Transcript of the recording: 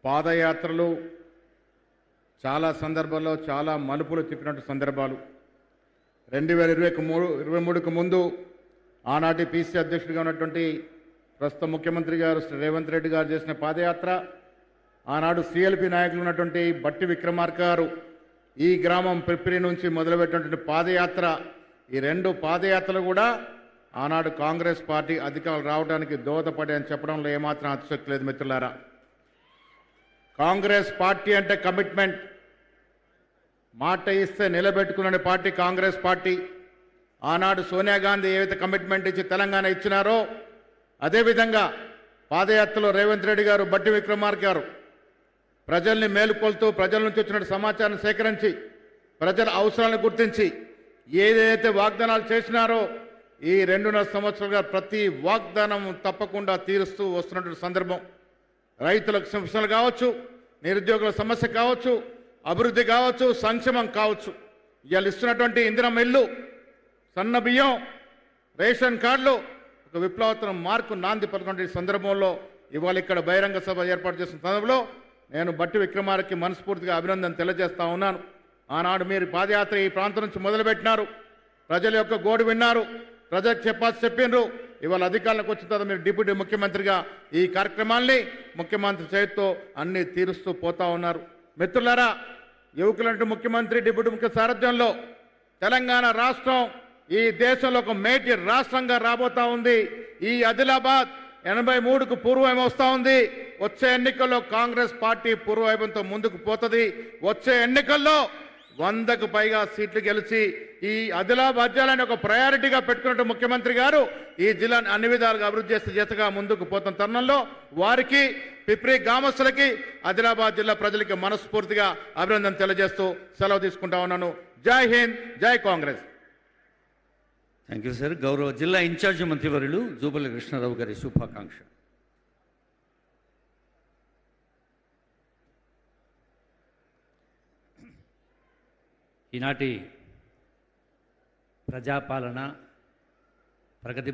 పాదయాత్రలు చాలా సందర్భాల్లో చాలా మలుపులు తిప్పినట్టు సందర్భాలు 2023కు ముందు ఆనాటి పీసీ అధ్యక్షుడిగా ఉన్నటువంటి ప్రస్తుత ముఖ్యమంత్రి గారు శ్రీ రేవంత్ రెడ్డి గారు చేసిన పాదయాత్ర, ఆనాడు సిఎల్పి నాయకులు ఉన్నటువంటి బట్టి విక్రమార్క గారు ఈ గ్రామం పిప్పిరి నుంచి మొదలుపెట్టినటువంటి పాదయాత్ర, ఈ రెండు పాదయాత్రలు కూడా ఆనాడు కాంగ్రెస్ పార్టీ అధికారులు రావడానికి దోహదపడాయని చెప్పడంలో ఏమాత్రం అతిశక్తి లేదు మిత్రులారా. కాంగ్రెస్ పార్టీ అంటే కమిట్మెంట్, మాట ఇస్తే నిలబెట్టుకునే పార్టీ కాంగ్రెస్ పార్టీ. ఆనాడు సోనియా గాంధీ ఏవైతే కమిట్మెంట్ ఇచ్చి తెలంగాణ ఇచ్చినారో అదేవిధంగా పాదయాత్రలో రేవంత్ రెడ్డి గారు, బట్టి విక్రమార్క గారు ప్రజల్ని మేలుకొల్తూ ప్రజల నుంచి వచ్చిన సమాచారం సేకరించి ప్రజల అవసరాలను గుర్తించి ఏదైతే వాగ్దానాలు చేసినారో ఈ 2.5 సంవత్సరాలుగా ప్రతి వాగ్దానం తప్పకుండా తీరుస్తూ వస్తున్నటువంటి సందర్భం. రైతులకు సమస్యలు కావచ్చు, నిరుద్యోగుల సమస్య కావచ్చు, అభివృద్ధి కావచ్చు, సంక్షేమం కావచ్చు, ఇవాళ ఇస్తున్నటువంటి ఇందిరమ్మ ఇల్లు, సన్న బియ్యం, రేషన్ కార్డులు ఒక విప్లవాత్మక మార్కు నాంది పలుకున్న సందర్భంలో ఇవాళ ఇక్కడ బహిరంగ సభ ఏర్పాటు చేసిన సందర్భంలో నేను బట్టి విక్రమార్కకి మనస్ఫూర్తిగా అభినందన తెలియజేస్తా ఉన్నాను. ఆనాడు మీరు పాదయాత్ర ఈ ప్రాంతం నుంచి మొదలుపెట్టినారు, ప్రజల యొక్క గోడు విన్నారు, ప్రజలకు చెప్పినారు. ఇవాళ అధికారులకు వచ్చిన తర్వాత మీరు డిప్యూటీ ముఖ్యమంత్రిగా ఈ కార్యక్రమాల్ని ముఖ్యమంత్రి చేతితో అన్ని తీరుస్తూ పోతా ఉన్నారు. మిత్రులారా, యువకులంటూ ముఖ్యమంత్రి, డిప్యూటీ ముఖ్య సారథ్యంలో తెలంగాణ రాష్ట్రం ఈ దేశంలో ఒక మేటి రాష్ట్రంగా రాబోతా ఉంది. ఈ ఆదిలాబాద్ 83కు పూర్వవైపు వస్తూ ఉంది. వచ్చే ఎన్నికల్లో కాంగ్రెస్ పార్టీ పూర్వవైపుతో ముందుకు పోతుంది. వచ్చే ఎన్నికల్లో 100కు పైగా సీట్లు గెలిచి ఈ ఆదిలాబాద్ జిల్లాని ఒక ప్రయారిటీగా పెట్టుకున్నట్టు ముఖ్యమంత్రి గారు ఈ జిల్లాను అన్ని విధాలుగా అభివృద్ధి చేసే జతగా ముందుకు పోతున్న తరుణంలో వారికి, పిప్రి గ్రామస్తులకి, ఆదిలాబాద్ జిల్లా ప్రజలకి మనస్ఫూర్తిగా అభినందన తెలియజేస్తూ సెలవు తీసుకుంటా ఉన్నాను. జై హింద్, జై కాంగ్రెస్. Thank you sir. గౌరవ జిల్లా ఇన్ఛార్జి మంత్రివర్యులు జూపల్లి కృష్ణారావు గారి శుభాకాంక్ష. ఈనాటి ప్రజాపాలన ప్రగతి